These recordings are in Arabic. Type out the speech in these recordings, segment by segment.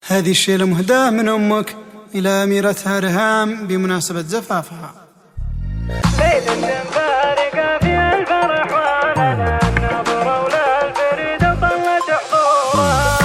هذه الشيلة مهداة من أمك إلى أميرتها رهام بمناسبة زفافها. ليلة فارقة في الفرح ولنا النظرة ولا الفريدة طلت حضورها.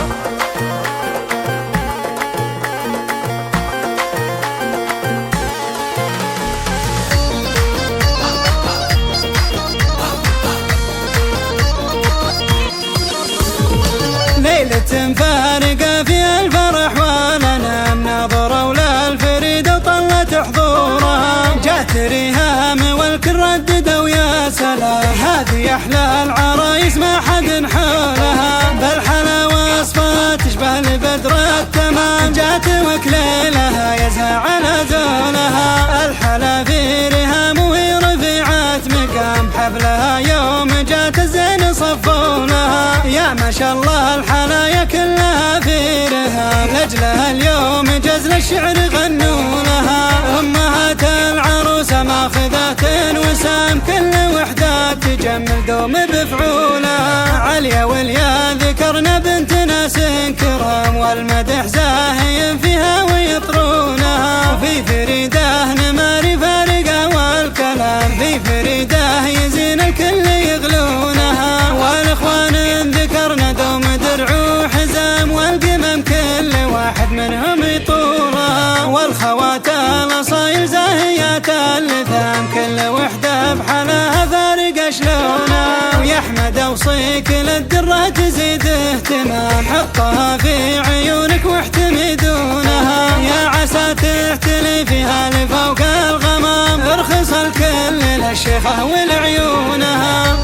ليلة فارقة في الفرح ولنا النظرة ولا الفريدة طلت حضورها. جات ريهام والكل رددوا ويا سلام، هذه أحلى العرايس ما حد حولها، بالحلا وصفة تشبه البدر التمام. جات وكليلها يزهى على زولها، الحلا في ريهام وهي رفيعة مقام، حفلها يوم جات الزين صفوا لها. يا ما شاء الله الحلايا كلها في رهام، لأجلها اليوم جزل الشعر غنوا لها. أمهات العروسة ماخذات وسام، كل وحدة تجمل دوم بفعولها. عليا واليا ذكرنا بنت ناس كرام، والمدح زاهي فيها ويطرونها. في فريده نماري فارقة والكلام، في فريده يزين الكل يغلونها. والإخوان ذكرنا دوم درع وحزام، والقمم كل واحد منهم يطورها. والخوات الأصايل زاهيات اللثام، كل وحدة بحالها فارقة شلونها. ويا أحمد أوصيك للدرة تزيد اهتمام، حطها في عيونك واحتمدونها. يا عسى تهتلي فيها لفوق الغمام، ارخص الكل للشيخة ولعيونها.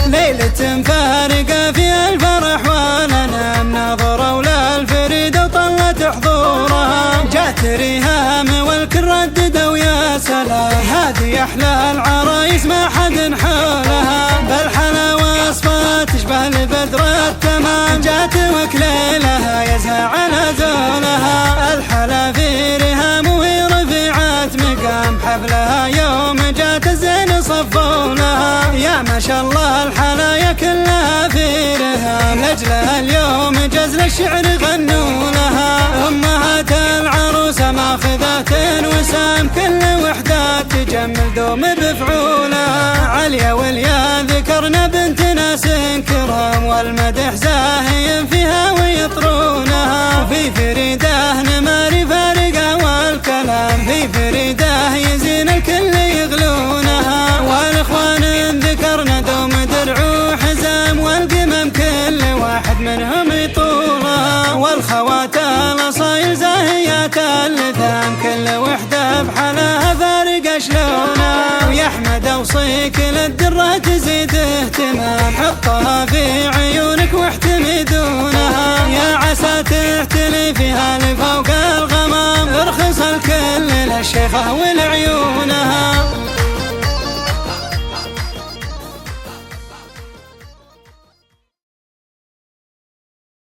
ليلة فارقة في الفرح ولنا النظرة ولا الفريدة طلت حضورها. جات ريهام والكل رددوا ويا سلام، هذه أحلى العرايس ما حد حولها، بالحلا وصفة تشبه البدر التمام. جات وكليلها يزهى على زولها، الحلا في ريهام وهي رفيعة مقام، حفلها يوم جات الزين صفوا لها. يا ما شاء الله الحلايا كلها في رهام، لأجلها اليوم جزل الشعر غنوا لها. أمهات العروسة ماخذات وسام، كل وحدة تجمل دوم بفعولها. عليا واليا ذكرنا بنت ناس كرام، والمدح زاهي فيها ويطرونها. في فريده نماري فارقة والكلام، في فريده يزين الكل يغلونها. والإخوان ذكرنا دوم درع وحزام، والقمم كل واحد منهم يطورها. والخوات الأصايل زاهيات اللثام، كل وحدة بحالها فارقة شلونها. ويا أحمد أوصيك للدرة تزيد اهتمام، حطها في عيونك واحتمدونها. يا عسى تهتلي فيها لفوق الغمام، ارخص الكل للشيخة ولعيونها.